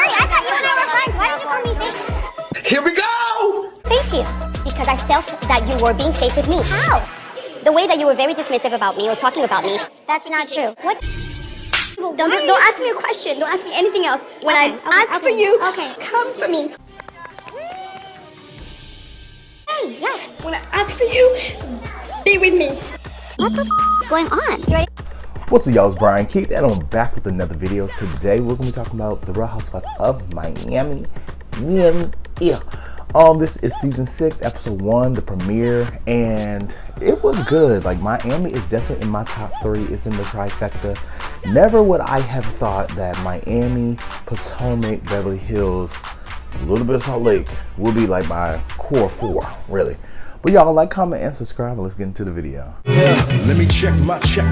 sorry. I thought you and I were friends. Why did you call me fake? Here we go! Thank you. Because I felt that you were being fake with me. How? The way that you were very dismissive about me or talking about me. That's not true. What? Don't ask me a question. Don't ask me anything else. When I ask for you, come for me. Hey, yeah. When I ask for you, be with me. What the is going on? You ready? What's up, y'all? It's Brian Keith, and I'm back with another video. Today, we're going to be talking about the Real Housewives of Miami. Yeah. This is season 6, episode 1, the premiere, and it was good. Like, Miami is definitely in my top 3. It's in the trifecta. Never would I have thought that Miami, Potomac, Beverly Hills, a little bit of Salt Lake will be like my core 4, really. But y'all, like, comment, and subscribe, and let's get into the video. Let me check my shit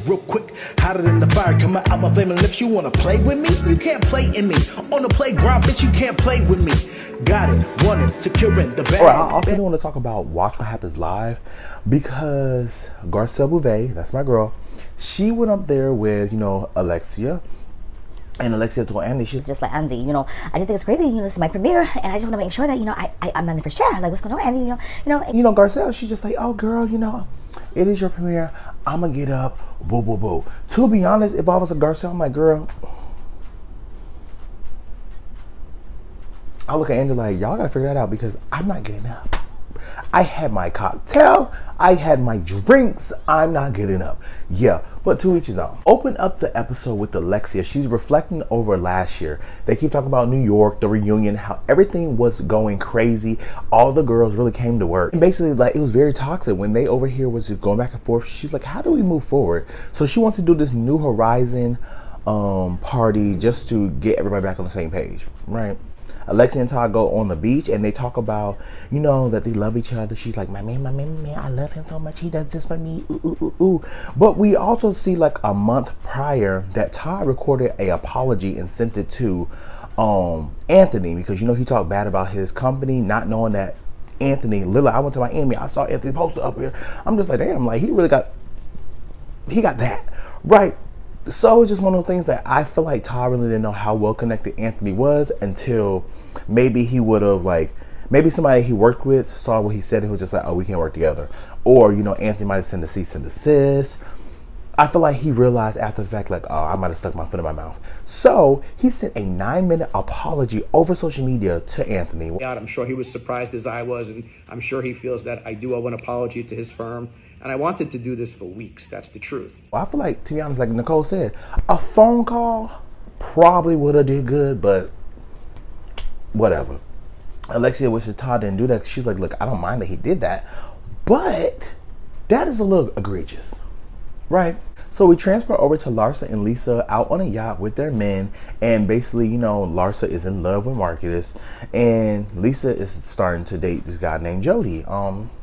real quick. Hotter than the fire coming out my flaming lips. You wanna play with me? You can't play in me. On the playground, bitch, you can't play with me. Got it, want it, securing the bag. Alright, I also do want to talk about Watch What Happens Live, because Garcelle Bouvet, that's my girl, she went up there with, Alexia. And Alexia told Andy, she's just like, Andy, I just think it's crazy, this is my premiere, and I just want to make sure that, I'm on the first chair. Like, what's going on, Andy, Garcelle, she's just like, oh, girl, it is your premiere. I'm going to get up, boo, boo, boo. To be honest, if I was a Garcelle, I'm like, girl, I look at Andy like, y'all got to figure that out, because I'm not getting up. I had my cocktail, I had my drinks, I'm not getting up. Yeah, but to each his own. Open up the episode with Alexia. She's reflecting over last year. They keep talking about New York, the reunion, how everything was going crazy. All the girls really came to work. And basically, like, it was very toxic. When they over here was just going back and forth, she's like, how do we move forward? So she wants to do this New Horizon party just to get everybody back on the same page, right? Alexia and Todd go on the beach and they talk about, that they love each other. She's like, my man, I love him so much. He does this for me. Ooh. But we also see, like, a month prior that Todd recorded an apology and sent it to Anthony, because, he talked bad about his company, not knowing that Anthony, literally, I went to Miami, I saw Anthony poster up here. I'm just like, damn, like, he got that, right? So it's just one of those things that I feel like Todd really didn't know how well connected Anthony was until maybe he would have, like, maybe somebody he worked with saw what he said and was just like, oh, we can't work together. Or, Anthony might have sent a cease and desist. I feel like he realized after the fact, like, oh, I might have stuck my foot in my mouth. So he sent a 9-minute apology over social media to Anthony. I'm sure he was surprised as I was, and I'm sure he feels that I do owe an apology to his firm. And I wanted to do this for weeks. That's the truth. Well, I feel like, to be honest, like Nicole said, a phone call probably would have did good, but whatever. Alexia wishes Todd didn't do that. She's like, look, I don't mind that he did that, but that is a little egregious, right? So we transfer over to Larsa and Lisa out on a yacht with their men, and basically, Larsa is in love with Marcus, and Lisa is starting to date this guy named Jody.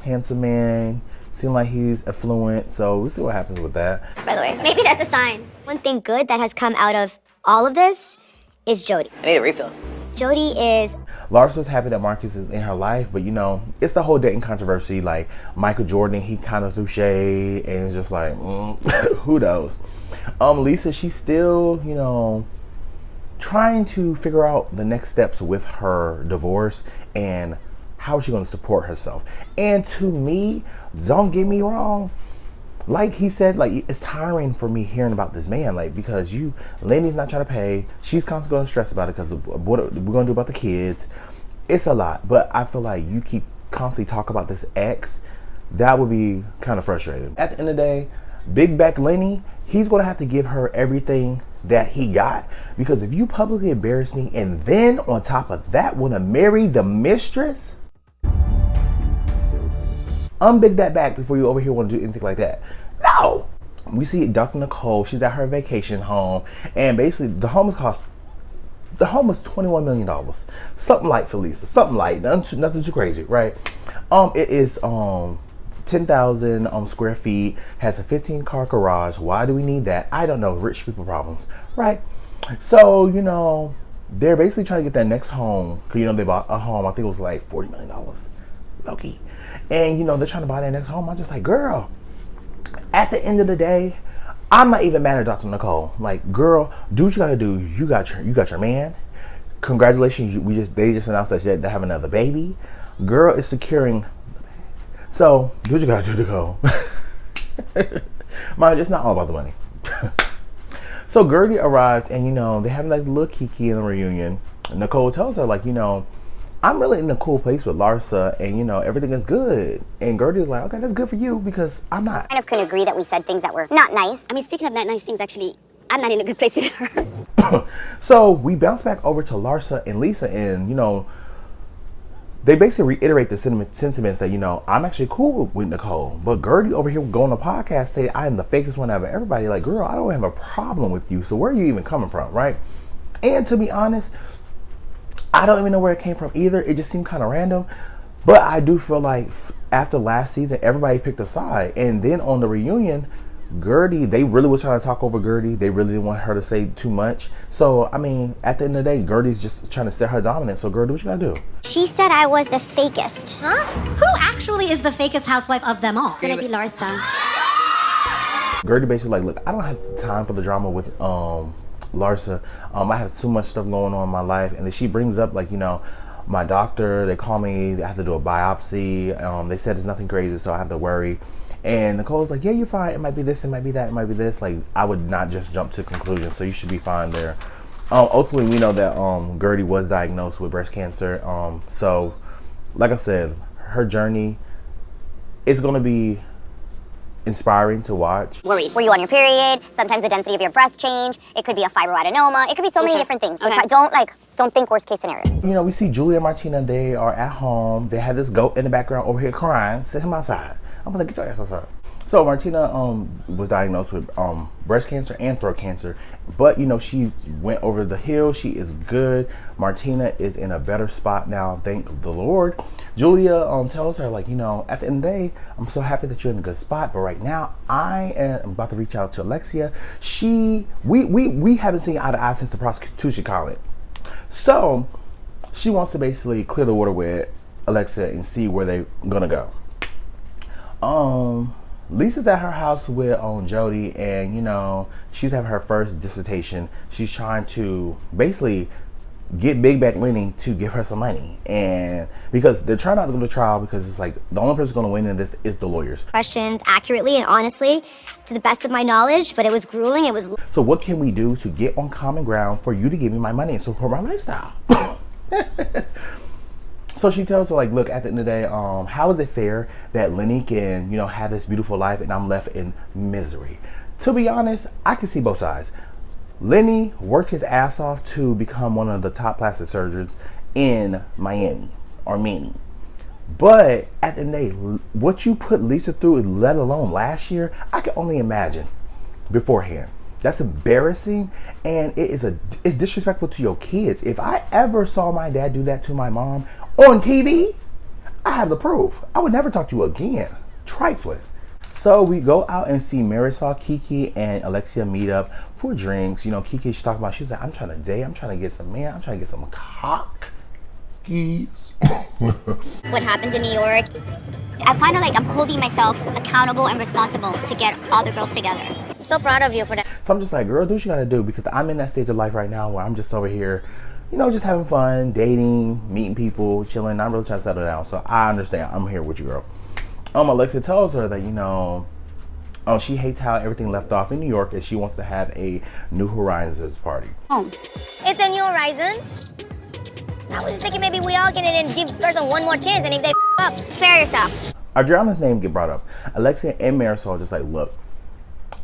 Handsome man, seem like he's affluent, so we'll see what happens with that. By the way, maybe that's a sign. One thing good that has come out of all of this is Jody. I need a refill. Jody is... Larsa's happy that Marcus is in her life, but it's the whole dating controversy. Like, Michael Jordan, he kind of threw shade, and it's just like, who knows? Lisa, she's still, trying to figure out the next steps with her divorce and how is she going to support herself. And to me, don't get me wrong, like he said, like, it's tiring for me hearing about this man, like, because Lainey's not trying to pay. She's constantly going to stress about it because what we're going to do about the kids. It's a lot, but I feel like you keep constantly talking about this ex, that would be kind of frustrating. At the end of the day, Big Back Lenny, he's going to have to give her everything that he got, because if you publicly embarrass me and then on top of that want to marry the mistress, unbig that back before you over here want to do anything like that. No! We see Dr. Nicole, she's at her vacation home, and basically the home is $21 million. Something light for Lisa. Something light. Nothing too crazy, right? It is 10,000 square feet, has a 15-car garage. Why do we need that? I don't know. Rich people problems, right? So, they're basically trying to get their next home, because, they bought a home, I think it was like $40 million. Low-key. And, they're trying to buy their next home. I'm just like, girl, at the end of the day, I'm not even mad at Dr. Nicole. Like, girl, do what you gotta do. You got your man. congratulations, they just announced that they have another baby. Girl is securing. So do what you gotta do to go. Mind you, it's not all about the money. So Gertie arrives, and they have like a little kiki in the reunion. Nicole tells her, like, I'm really in a cool place with Larsa, and everything is good. And Gertie's like, okay, that's good for you, because I'm not. I kind of couldn't agree that we said things that were not nice. I mean, speaking of not nice things, actually, I'm not in a good place with her. So we bounce back over to Larsa and Lisa, and they basically reiterate the sentiments that I'm actually cool with Nicole, but Gertie over here going on the podcast say I am the fakest one out of everybody. Like, girl, I don't have a problem with you, so where are you even coming from, right? And to be honest, I don't even know where it came from either. It just seemed kind of random, but I do feel like after last season, everybody picked a side, and then on the reunion, Gertie, they really was trying to talk over Gertie. They really didn't want her to say too much. So, I mean, at the end of the day, Gertie's just trying to set her dominance. So, Gertie, what you gotta do? She said I was the fakest. Huh? Who actually is the fakest housewife of them all? It's gonna be Larsa. Gertie basically like, look, I don't have time for the drama with Larsa. I have too much stuff going on in my life. And then she brings up, like, my doctor, they call me, I have to do a biopsy. They said it's nothing crazy, so I have to worry. And Nicole's like, yeah, you're fine. It might be this, it might be that, it might be this. Like, I would not just jump to conclusions, so you should be fine there. Ultimately, we know that Gertie was diagnosed with breast cancer. So, like I said, her journey is going to be inspiring to watch. Worried. Were you on your period? Sometimes the density of your breast change. It could be a fibroadenoma. It could be so many different things. So don't think worst case scenario. We see Julia and Martina. They are at home. They have this goat in the background over here crying. Send him outside. I'm gonna get your ass outside. So Martina was diagnosed with breast cancer and throat cancer, but she went over the hill. She is good. Martina is in a better spot now, thank the Lord. Julia tells her, like, at the end of the day, I'm so happy that you're in a good spot, but right now I am about to reach out to Alexia. We haven't seen eye to eye since the prostitution comment. So she wants to basically clear the water with Alexia and see where they're gonna go. Lisa's at her house with Jody, and she's having her first dissertation. She's trying to basically get Big Back Lenny to give her some money, and because they're trying not to go to trial, because it's like the only person going to win in this is the lawyers. Questions accurately and honestly, to the best of my knowledge, but it was grueling. It was. So what can we do to get on common ground for you to give me my money and support my lifestyle? So she tells her, like, look, at the end of the day, how is it fair that Lenny can, have this beautiful life and I'm left in misery? To be honest, I can see both sides. Lenny worked his ass off to become one of the top plastic surgeons in Miami, or Minnie. But at the end of the day, what you put Lisa through, let alone last year, I can only imagine beforehand. That's embarrassing, and it's disrespectful to your kids. If I ever saw my dad do that to my mom on TV, I have the proof. I would never talk to you again. Trifling. So we go out and see Marisol, Kiki, and Alexia meet up for drinks. Kiki, she's talking about, she's like, I'm trying to date, I'm trying to get some man, I'm trying to get some cock. What happened in New York, I find like I'm holding myself accountable and responsible to get all the girls together. So proud of you for that. So I'm just like, girl, do what you gotta do, because I'm in that stage of life right now where I'm just over here, just having fun, dating, meeting people, chilling, not really trying to settle down. So I understand. I'm here with you, girl. Alexia tells her that, she hates how everything left off in New York, and she wants to have a New Horizons party. It's a new horizon. I was just thinking maybe we all get in and give person one more chance, and if they up, spare yourself. Adriana's name get brought up. Alexia and Marisol are just like, look,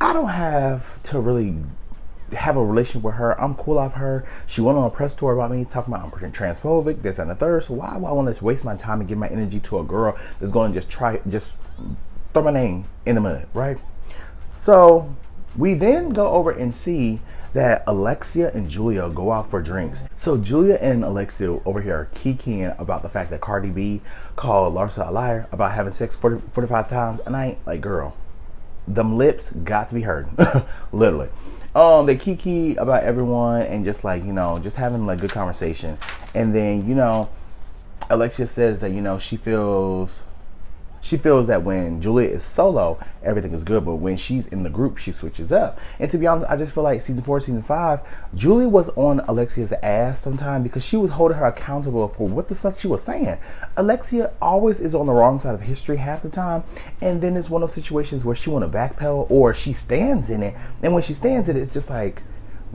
I don't have to really have a relationship with her. I'm cool off her. She went on a press tour about me, talking about I'm transphobic, this and the third. So why would I want to waste my time and give my energy to a girl that's going to just throw my name in the mud, right? So we then go over and see that Alexia and Julia go out for drinks. So Julia and Alexia over here are kikiing about the fact that Cardi B called Larsa a liar about having sex 45 times a night. Like, girl, them lips got to be heard. Literally. They kiki about everyone and just like, just having like good conversation. And then, Alexia says that, she feels She feels that when Julia is solo, everything is good, but when she's in the group, she switches up. And to be honest, I just feel like season 4, season 5, Julia was on Alexia's ass sometime because she was holding her accountable for what the stuff she was saying. Alexia always is on the wrong side of history half the time, and then it's one of those situations where she want to backpedal or she stands in it, and when she stands in it, it's just like,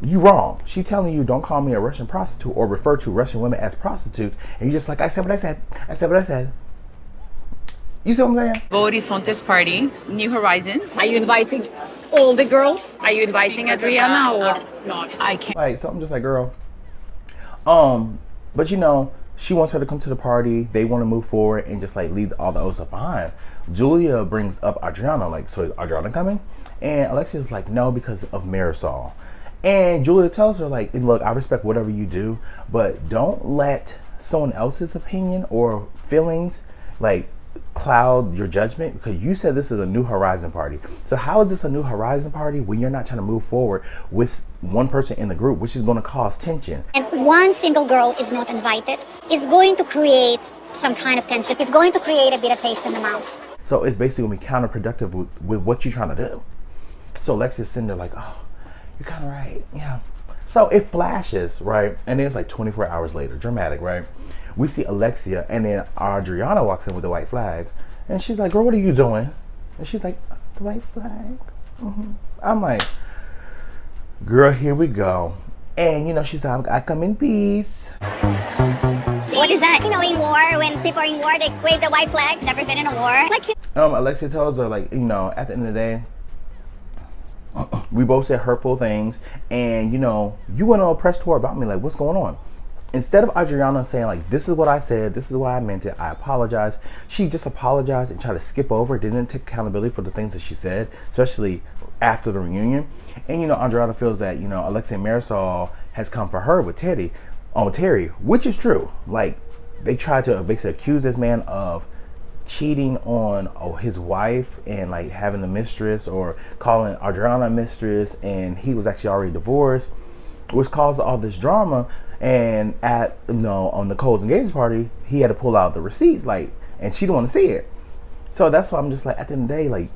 you wrong. She telling you don't call me a Russian prostitute or refer to Russian women as prostitutes, and you just like, I said what I said. I said what I said. You see what I'm saying? Horizontes party, New Horizons. Are you inviting all the girls? Are you inviting Adriana or not? I can't. Like, so I'm just like, girl. But you know, she wants her to come to the party. They want to move forward and just like leave all the old stuff behind. Julia brings up Adriana, like, so is Adriana coming? And Alexia's like, no, because of Marisol. And Julia tells her, like, look, I respect whatever you do, but don't let someone else's opinion or feelings, like, cloud your judgment, because you said this is a New Horizon party. So how is this a New Horizon party when you're not trying to move forward with one person in the group, which is going to cause tension? And one single girl is not invited, it's going to create some kind of tension. It's going to create a bit of taste in the mouth. So it's basically going to be counterproductive with what you're trying to do. So Alexia's sitting there like, oh, you're kind of right. Yeah. So it flashes, right? And then it's like 24 hours later, dramatic, right? We see Alexia, and then Adriana walks in with the white flag, and she's like, girl, what are you doing? And she's like, the white flag. I'm like, girl, here we go. And you know, she's like, I come in peace. What is that? You know, in war, when people are in war, they wave the white flag. Never been in a war. Like, Alexia tells her, like, you know, at the end of the day, we both said hurtful things, and you know, you went on a press tour about me, like, what's going on? Instead of Adriana saying, like, this is what I said, this is why I meant it, I apologize, she just apologized and tried to skip over, didn't take accountability for the things that she said, especially after the reunion. And you know, Adriana feels that, you know, Alexia and Marisol has come for her with Terry, which is true. Like, they tried to basically accuse this man of cheating on his wife and like having a mistress, or calling Adriana a mistress, and he was actually already divorced, which caused all this drama. And at, you know, on Nicole's engagement party, he had to pull out the receipts, like, and she didn't want to see it. So that's why I'm just like, at the end of the day, like,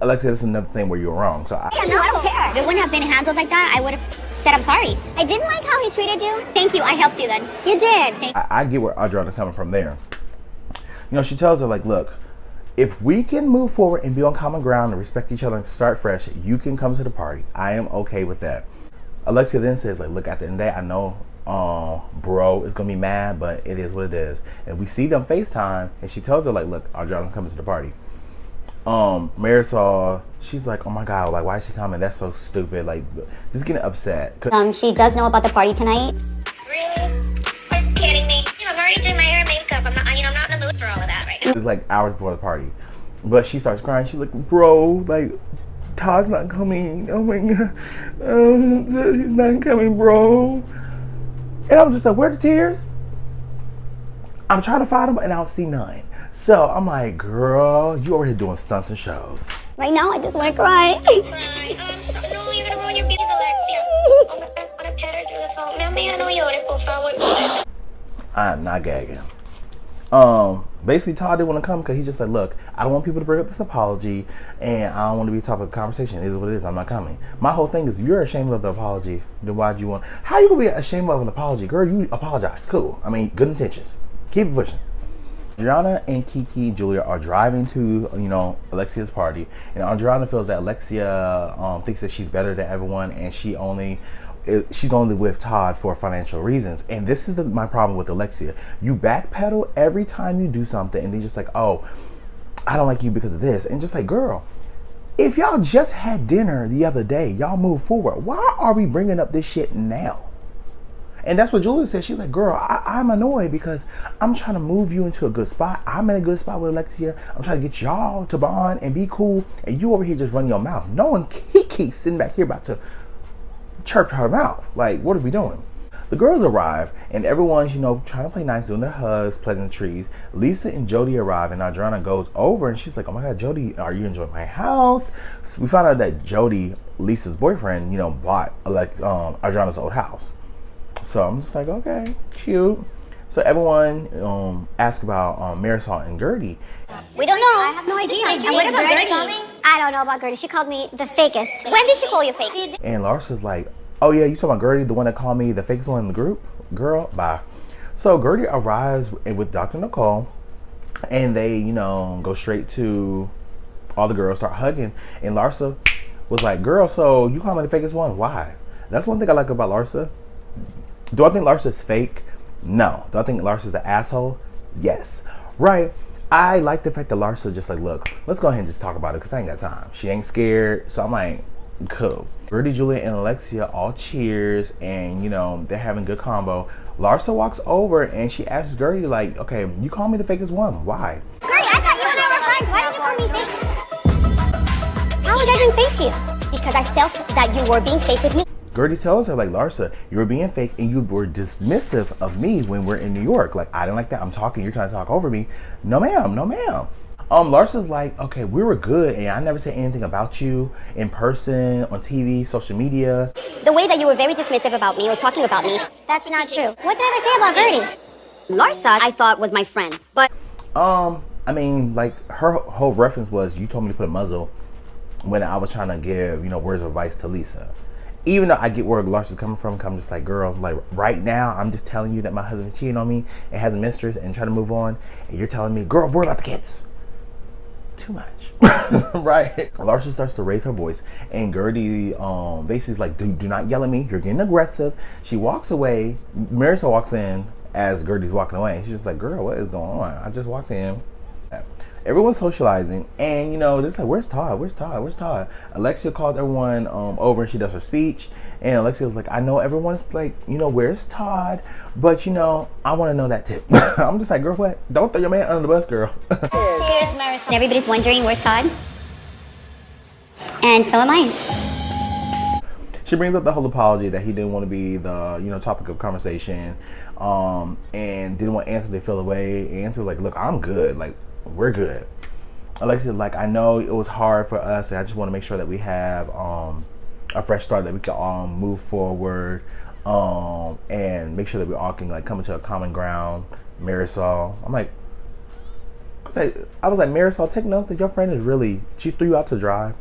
Alexia, this is another thing where you're wrong. So yeah, no, I don't care. If it wouldn't have been handled like that, I would have said I'm sorry. I didn't like how he treated you. Thank you, I helped you then. You did. I get where Adriana's coming from there. You know, she tells her, like, look, if we can move forward and be on common ground and respect each other and start fresh, you can come to the party. I am okay with that. Alexia then says, like, look, at the end of the day, I know bro is gonna be mad, but it is what it is. And we see them FaceTime, and she tells her, like, look, Adriana's coming to the party. Marisol, she's like, oh my god, like, why is she coming? That's so stupid. Like, just getting upset. She does know about the party tonight. Really? Are you kidding me? You know, I'm already doing my hair and makeup. I'm not in the mood for all of that right now. It's like hours before the party, but she starts crying. She's like, bro, like, Todd's not coming. Oh my god, he's not coming, bro. And I'm just like, where are the tears? I'm trying to find them, and I don't see none. So I'm like, girl, you over here doing stunts and shows. Right now, I just want to cry. No, you're gonna ruin your baby's Alexia. I'm gonna pet her through the phone. No, amiga, no llores, por favor. I'm not gagging. Basically, Todd didn't want to come because he's just like, look, I don't want people to bring up this apology, and I don't want to be a topic of conversation. It is what it is. I'm not coming. My whole thing is, if you're ashamed of the apology, then why'd you want? How you gonna be ashamed of an apology, girl? You apologize. Cool. I mean, good intentions. Keep it pushing. Adriana and Kiki Julia are driving to, you know, Alexia's party, and Adriana feels that Alexia thinks that she's better than everyone, and she's only with Todd for financial reasons. And this is my problem with Alexia. You backpedal every time you do something, and then just like, oh, I don't like you because of this. And just like, girl, if y'all just had dinner the other day, y'all move forward. Why are we bringing up this shit now? And that's what Julia said. She's like, girl, I'm annoyed because I'm trying to move you into a good spot. I'm in a good spot with Alexia. I'm trying to get y'all to bond and be cool. And you over here just running your mouth. Knowing Kiki's sitting back here about to chirp her mouth. Like, what are we doing? The girls arrive, and everyone's, you know, trying to play nice, doing their hugs, pleasantries. Lisa and Jody arrive, and Adriana goes over, and she's like, oh my god, Jody, are you enjoying my house? So we found out that Jody, Lisa's boyfriend, you know, bought like Adriana's old house. So I'm just like, okay, cute. So everyone asked about Marisol and Gertie. We don't know. I have no idea. And what about Gertie? I don't know about Gertie. She called me the fakest. When did she call you fake? And Larsa's like, oh yeah, you talking about Gertie, the one that called me the fakest one in the group? Girl, bye. So Gertie arrives with Dr. Nicole, and they, go straight to all the girls, start hugging. And Larsa was like, girl, so you call me the fakest one? Why? That's one thing I like about Larsa. Do I think Larsa's fake? No. Do I think Larsa's an asshole? Yes. Right? I like the fact that Larsa just like, look, let's go ahead and just talk about it because I ain't got time. She ain't scared. So I'm like, cool. Gertie, Julia, and Alexia all cheers, and they're having good combo. Larsa walks over and she asks Gertie, like, okay, you call me the fakest one. Why? Gertie, I thought you and I were friends. Why did you call me fake? How was I being fake to you? Because I felt that you were being fake with me. Gertie tells her, like, Larsa, you were being fake and you were dismissive of me when we're in New York. Like, I didn't like that. I'm talking, you're trying to talk over me. No, ma'am. No, ma'am. Larsa's like, okay, we were good and I never said anything about you in person, on TV, social media. The way that you were very dismissive about me or talking about me, that's not true. What did I ever say about Gertie? Larsa, I thought, was my friend, but... I mean, like, her whole reference was, you told me to put a muzzle when I was trying to give, words of advice to Lisa. Even though I get where Larsa's coming from, I'm just like, girl, like right now, I'm just telling you that my husband cheated on me and has a mistress and trying to move on. And you're telling me, girl, worry about the kids. Too much. Right? Larsa starts to raise her voice and Gertie basically is like, do not yell at me. You're getting aggressive. She walks away. Marisol walks in as Gertie's walking away. She's just like, girl, what is going on? I just walked in. Everyone's socializing, and they're just like, where's Todd? Where's Todd? Where's Todd? Alexia calls everyone over and she does her speech, and Alexia's like, I know everyone's like, where's Todd? But I want to know that too. I'm just like, girl, what? Don't throw your man under the bus, girl. Cheers, Marisol. Everybody's wondering where's Todd, and so am I. She brings up the whole apology that he didn't want to be the topic of conversation, and didn't want Anthony to feel away. And Anthony's like, look, I'm good. Like, we're good. Alexia, like, I know it was hard for us, and I just want to make sure that we have a fresh start, that we can all move forward, and make sure that we all can like come into a common ground. Marisol, I was like, Marisol, take notes that your friend is really, she threw you out to dry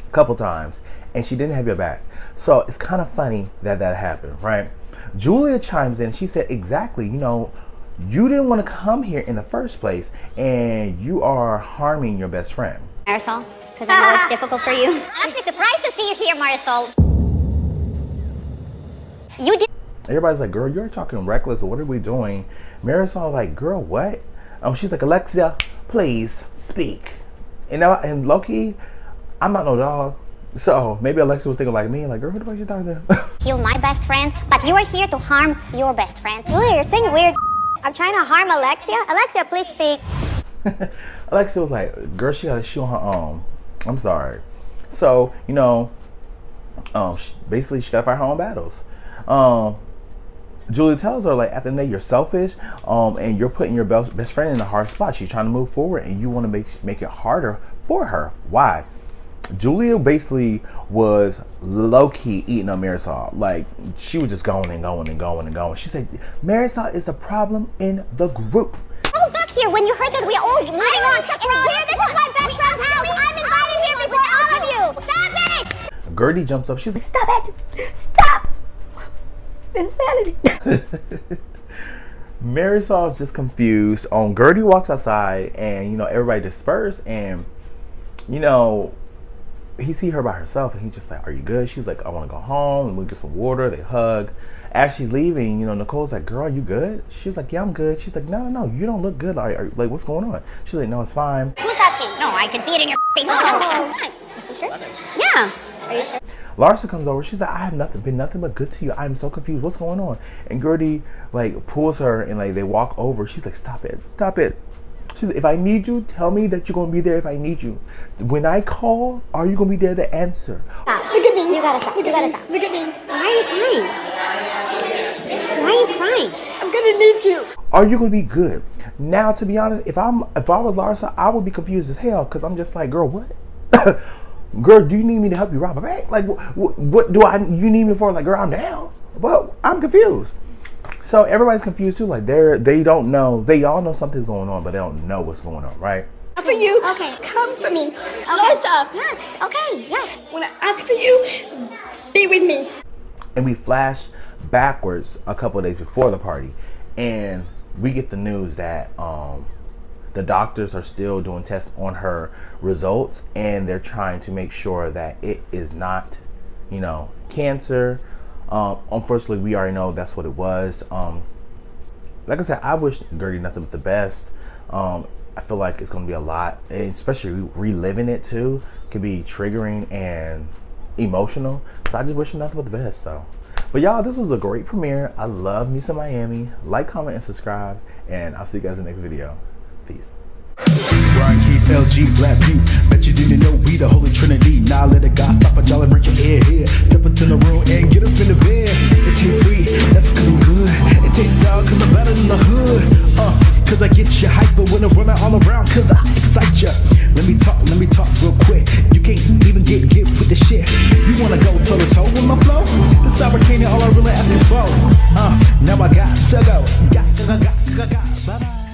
a couple times, and she didn't have your back. So it's kind of funny that happened, right? Julia chimes in. She said, exactly, you didn't want to come here in the first place, and you are harming your best friend. Marisol, because I know it's difficult for you. I'm actually surprised to see you here, Marisol. You did. Everybody's like, girl, you're talking reckless. What are we doing? Marisol, like, girl, what? She's like, Alexia, please speak. And low-key, I'm not no dog. So maybe Alexia was thinking like me, like, girl, who the fuck are you talking to? Kill my best friend, but you are here to harm your best friend. Julia, you're saying weird. I'm trying to harm Alexia. Alexia, please speak. Alexia was like, girl, she got a shoe on her own. I'm sorry. So, basically she got to fight her own battles. Julia tells her, like, at the end of the day, you're selfish, and you're putting your best friend in a hard spot. She's trying to move forward, and you want to make it harder for her. Why? Julia basically was low-key eating on Marisol. Like, she was just going and going and going and going. She said, Marisol is the problem in the group. Go back here when you heard that we all moving on. This is my best friend's house. I'm invited here before all of you. Stop it! Gertie jumps up. She's like, Stop it! Stop! Insanity. Marisol's just confused. Gertie walks outside, and everybody dispersed, and he see her by herself, and he's just like, are you good? She's like, I want to go home, and we get some water. They hug. As she's leaving, Nicole's like, girl, you good? She's like, yeah, I'm good. She's like, no, you don't look good. Like, what's going on? She's like, no, it's fine. Who's asking? No, I can see it in your face. You sure? Yeah. Are you sure? Larsa comes over. She's like, I have been nothing but good to you. I'm so confused. What's going on? And Gertie like pulls her, and like they walk over. She's like, stop it. She's like, if I need you, tell me that you're gonna be there if I need you. When I call, are you gonna be there to answer? Stop. Look at me. You gotta stop. Look at me. Why are you crying? I'm gonna need you. Are you gonna be good? Now, to be honest, if I was Larsa, I would be confused as hell, because I'm just like, girl, what? Girl, do you need me to help you rob a bank? Like, what do you need me for? Like, girl, I'm down. Well, I'm confused. So everybody's confused too. Like they don't know. They all know something's going on, but they don't know what's going on, right? For you, Okay. come for me. Okay. Larsa, Yes. Okay. Yes. when I ask for you, be with me. And we flash backwards a couple of days before the party, and we get the news that the doctors are still doing tests on her results, and they're trying to make sure that it is not, you know, cancer. Unfortunately, we already know that's what it was. Like I said, I wish Gertie nothing but the best. I feel like it's gonna be a lot, especially reliving it too, can be triggering and emotional. So I just wish her nothing but the best. So, but y'all, this was a great premiere. I love me some Miami. Like, comment, and subscribe, and I'll see you guys in the next video. Peace. Brian Keith, LG, Black Butte. Bet you didn't know we the Holy Trinity. Now let a guy stop a jolly, break your head here. Step into the room and get up in the bed. It tastes sweet, that's cause I'm good. It tastes sour cause I'm better than the hood. Cause I get you hyper when I'm running all around, cause I excite ya. Let me talk real quick. You can't even get with the shit. You wanna go toe to toe with my flow? This American all I really asking for. Now I got to go. Got. Bye bye.